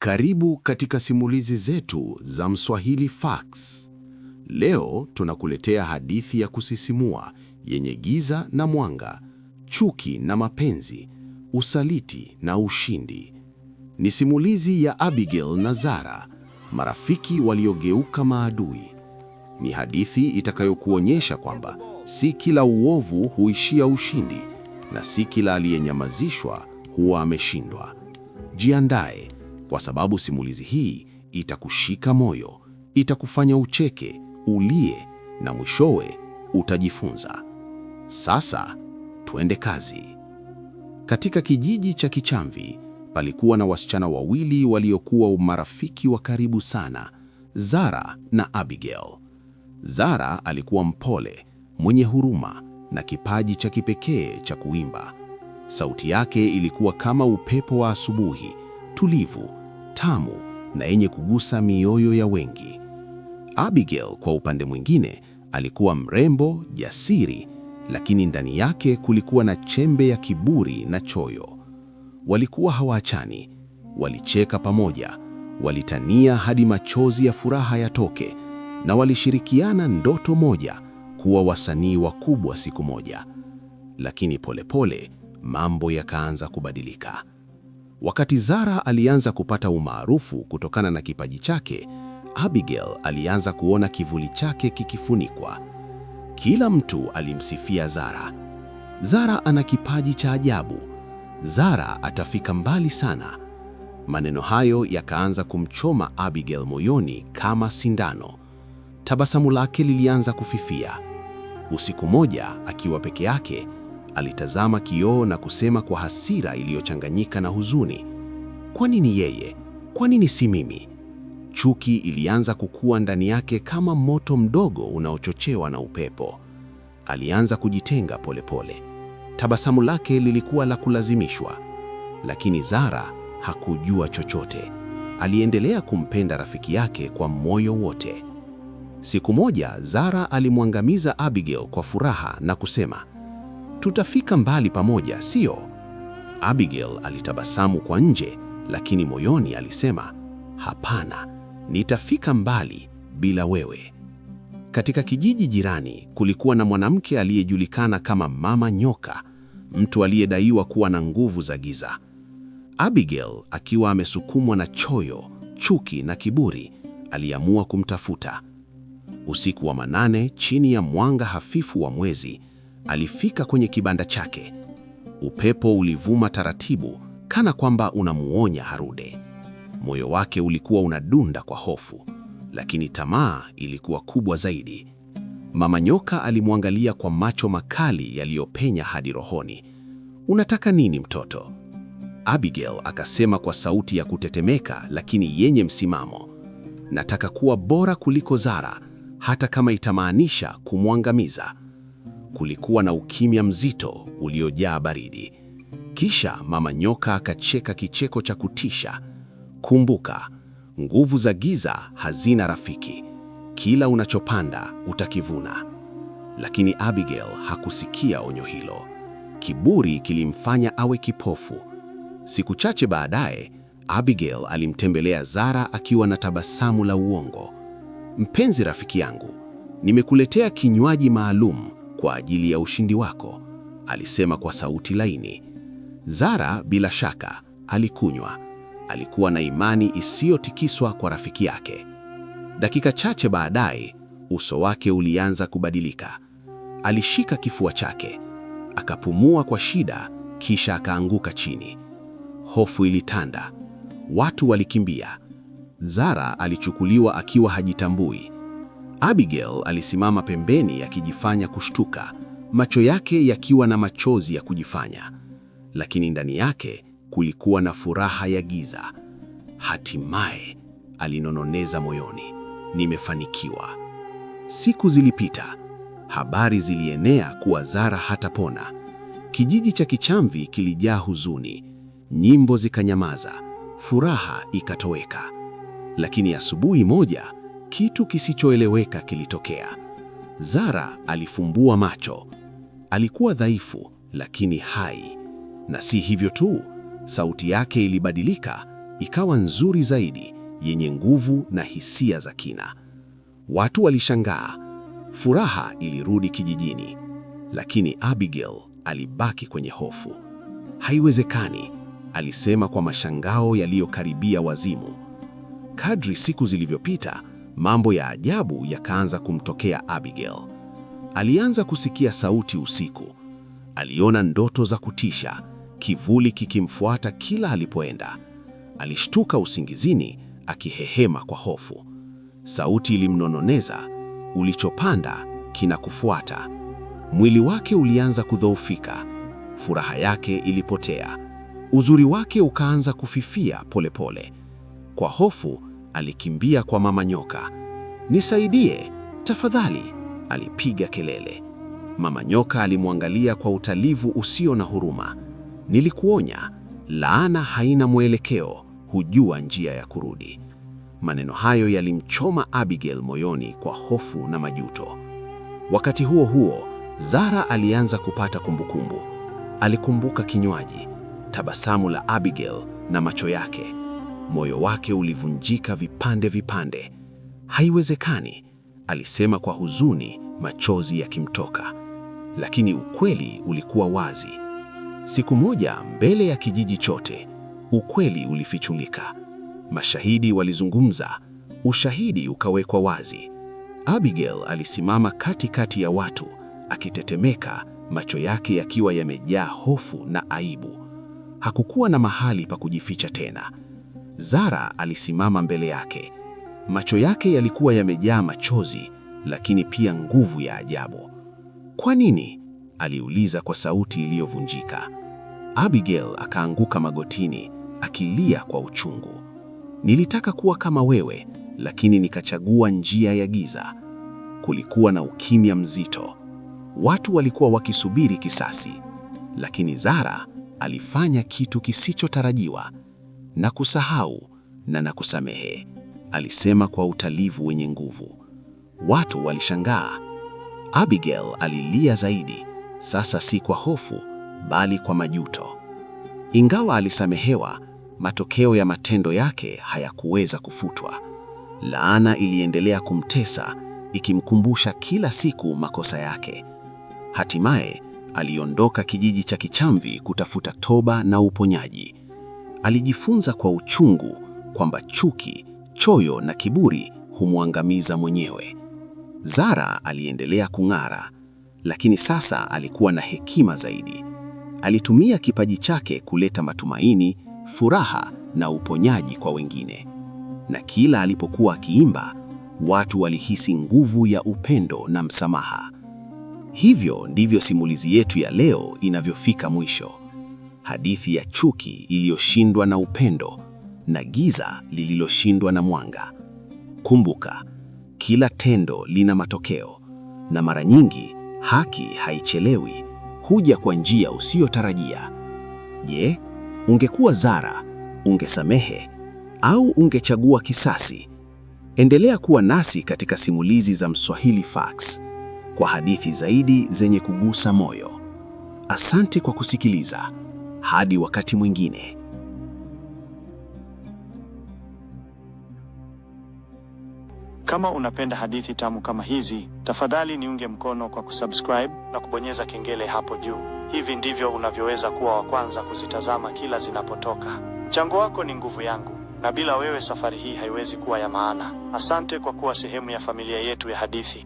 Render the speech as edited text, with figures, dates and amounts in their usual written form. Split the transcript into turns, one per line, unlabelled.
Karibu katika simulizi zetu za Mswahili Fax. Leo tunakuletea hadithi ya kusisimua yenye giza na mwanga, chuki na mapenzi, usaliti na ushindi. Ni simulizi ya Abigail na Zara, marafiki waliogeuka maadui. Ni hadithi itakayokuonyesha kwamba si kila uovu huishia ushindi na si kila aliyenyamazishwa huwa ameshindwa. Jiandae, kwa sababu simulizi hii itakushika moyo, itakufanya ucheke, ulie na mwishowe utajifunza. Sasa tuende kazi. Katika kijiji cha Kichamvi palikuwa na wasichana wawili waliokuwa marafiki wa karibu sana, Zara na Abigail. Zara alikuwa mpole, mwenye huruma na kipaji cha kipekee cha kuimba. Sauti yake ilikuwa kama upepo wa asubuhi, tulivu, tamu na yenye kugusa mioyo ya wengi. Abigail kwa upande mwingine alikuwa mrembo, jasiri, lakini ndani yake kulikuwa na chembe ya kiburi na choyo. Walikuwa hawaachani, walicheka pamoja, walitania hadi machozi ya furaha yatoke, na walishirikiana ndoto moja, kuwa wasanii wakubwa siku moja. Lakini polepole mambo yakaanza kubadilika. Wakati Zara alianza kupata umaarufu kutokana na kipaji chake, Abigail alianza kuona kivuli chake kikifunikwa. Kila mtu alimsifia Zara. Zara ana kipaji cha ajabu. Zara atafika mbali sana. Maneno hayo yakaanza kumchoma Abigail moyoni kama sindano. Tabasamu lake lilianza kufifia. Usiku moja, akiwa peke yake, alitazama kioo na kusema kwa hasira iliyochanganyika na huzuni, "Kwa nini yeye? Kwa nini si mimi?" Chuki ilianza kukua ndani yake kama moto mdogo unaochochewa na upepo. Alianza kujitenga polepole. Tabasamu lake lilikuwa la kulazimishwa. Lakini Zara hakujua chochote. Aliendelea kumpenda rafiki yake kwa moyo wote. Siku moja, Zara alimwangamiza Abigail kwa furaha na kusema, "Tutafika mbali pamoja, sio?" Abigail alitabasamu kwa nje, lakini moyoni alisema, "Hapana, nitafika mbali bila wewe." Katika kijiji jirani kulikuwa na mwanamke aliyejulikana kama Mama Nyoka, mtu aliyedaiwa kuwa na nguvu za giza. Abigail, akiwa amesukumwa na choyo, chuki na kiburi, aliamua kumtafuta. Usiku wa manane, chini ya mwanga hafifu wa mwezi, alifika kwenye kibanda chake. Upepo ulivuma taratibu, kana kwamba unamuonya harudi. Moyo wake ulikuwa unadunda kwa hofu, lakini tamaa ilikuwa kubwa zaidi. Mama Nyoka alimwangalia kwa macho makali yaliyopenya hadi rohoni. "Unataka nini, mtoto?" Abigail akasema kwa sauti ya kutetemeka lakini yenye msimamo, "Nataka kuwa bora kuliko Zara, hata kama itamaanisha kumwangamiza." Kulikuwa na ukimya mzito uliojaa baridi. Kisha Mama Nyoka akacheka kicheko cha kutisha. "Kumbuka, nguvu za giza hazina rafiki. Kila unachopanda utakivuna." Lakini Abigail hakusikia onyo hilo. Kiburi kilimfanya awe kipofu. Siku chache baadaye, Abigail alimtembelea Zara akiwa na tabasamu la uongo. "Mpenzi rafiki yangu, nimekuletea kinywaji maalum kwa ajili ya ushindi wako," alisema kwa sauti laini. Zara bila shaka alikunywa. Alikuwa na imani isiyotikiswa kwa rafiki yake. Dakika chache baadaye, uso wake ulianza kubadilika. Alishika kifua chake, akapumua kwa shida, kisha akaanguka chini. Hofu ilitanda. Watu walikimbia. Zara alichukuliwa akiwa hajitambui. Abigail alisimama pembeni akijifanya kushtuka, macho yake yakiwa na machozi ya kujifanya. Lakini ndani yake kulikuwa na furaha ya giza. "Hatimaye," alinononeza moyoni, "nimefanikiwa." Siku zilipita. Habari zilienea kuwa Zara hatapona. Kijiji cha Kichamvi kilijaa huzuni. Nyimbo zikanyamaza, furaha ikatoweka. Lakini asubuhi moja, kitu kisichoeleweka kilitokea. Zara alifumbua macho. Alikuwa dhaifu lakini hai. Na si hivyo tu, sauti yake ilibadilika, ikawa nzuri zaidi, yenye nguvu na hisia za kina. Watu walishangaa, furaha ilirudi kijijini, lakini Abigail alibaki kwenye hofu. Haiwezekani, alisema kwa mashangao yaliyokaribia wazimu. Kadri siku zilivyopita, mambo ya ajabu yakaanza kumtokea Abigail. Alianza kusikia sauti usiku. Aliona ndoto za kutisha, kivuli kikimfuata kila alipoenda. Alishtuka usingizini, akihehema kwa hofu. Sauti ilimnononeza, ulichopanda kinakufuata. Mwili wake ulianza kudhoofika, furaha yake ilipotea, uzuri wake ukaanza kufifia polepole. Kwa hofu alikimbia kwa mama nyoka. Nisaidie, tafadhali, alipiga kelele. Mama nyoka alimwangalia kwa utalivu usio na huruma. Nilikuonya, laana haina mwelekeo, hujua njia ya kurudi. Maneno hayo yalimchoma Abigail moyoni kwa hofu na majuto. Wakati huo huo, Zara alianza kupata kumbukumbu. Alikumbuka kinywaji, tabasamu la Abigail na macho yake. Moyo wake ulivunjika vipande vipande. Haiwezekani, alisema kwa huzuni, machozi yakimtoka. Lakini ukweli ulikuwa wazi. Siku moja, mbele ya kijiji chote, ukweli ulifichulika. Mashahidi walizungumza, ushahidi ukawekwa wazi. Abigail alisimama katikati ya watu, akitetemeka, macho yake yakiwa yamejaa hofu na aibu. Hakukuwa na mahali pa kujificha tena. Zara alisimama mbele yake. Macho yake yalikuwa yamejaa machozi, lakini pia nguvu ya ajabu. "Kwa nini?" aliuliza kwa sauti iliyovunjika. Abigail akaanguka magotini, akilia kwa uchungu. "Nilitaka kuwa kama wewe, lakini nikachagua njia ya giza." Kulikuwa na ukimya mzito. Watu walikuwa wakisubiri kisasi, lakini Zara alifanya kitu kisichotarajiwa. "Nakusahau na nakusamehe," alisema kwa utalivu wenye nguvu. Watu walishangaa. Abigail alilia zaidi, sasa si kwa hofu, bali kwa majuto. Ingawa alisamehewa, matokeo ya matendo yake hayakuweza kufutwa. Laana iliendelea kumtesa, ikimkumbusha kila siku makosa yake. Hatimaye aliondoka kijiji cha Kichamvi kutafuta toba na uponyaji. Alijifunza kwa uchungu kwamba chuki, choyo na kiburi humwangamiza mwenyewe. Zara aliendelea kung'ara, lakini sasa alikuwa na hekima zaidi. Alitumia kipaji chake kuleta matumaini, furaha na uponyaji kwa wengine. Na kila alipokuwa akiimba, watu walihisi nguvu ya upendo na msamaha. Hivyo ndivyo simulizi yetu ya leo inavyofika mwisho. Hadithi ya chuki iliyoshindwa na upendo na giza lililoshindwa na mwanga. Kumbuka, kila tendo lina matokeo, na mara nyingi haki haichelewi, huja kwa njia usiyotarajia. Je, ungekuwa Zara, ungesamehe au ungechagua kisasi? Endelea kuwa nasi katika simulizi za Mswahili Facts kwa hadithi zaidi zenye kugusa moyo. Asante kwa kusikiliza. Hadi wakati mwingine.
Kama unapenda hadithi tamu kama hizi, tafadhali niunge mkono kwa kusubscribe na kubonyeza kengele hapo juu. Hivi ndivyo unavyoweza kuwa wa kwanza kuzitazama kila zinapotoka. Mchango wako ni nguvu yangu, na bila wewe safari hii haiwezi kuwa ya maana. Asante kwa kuwa sehemu ya familia yetu ya hadithi.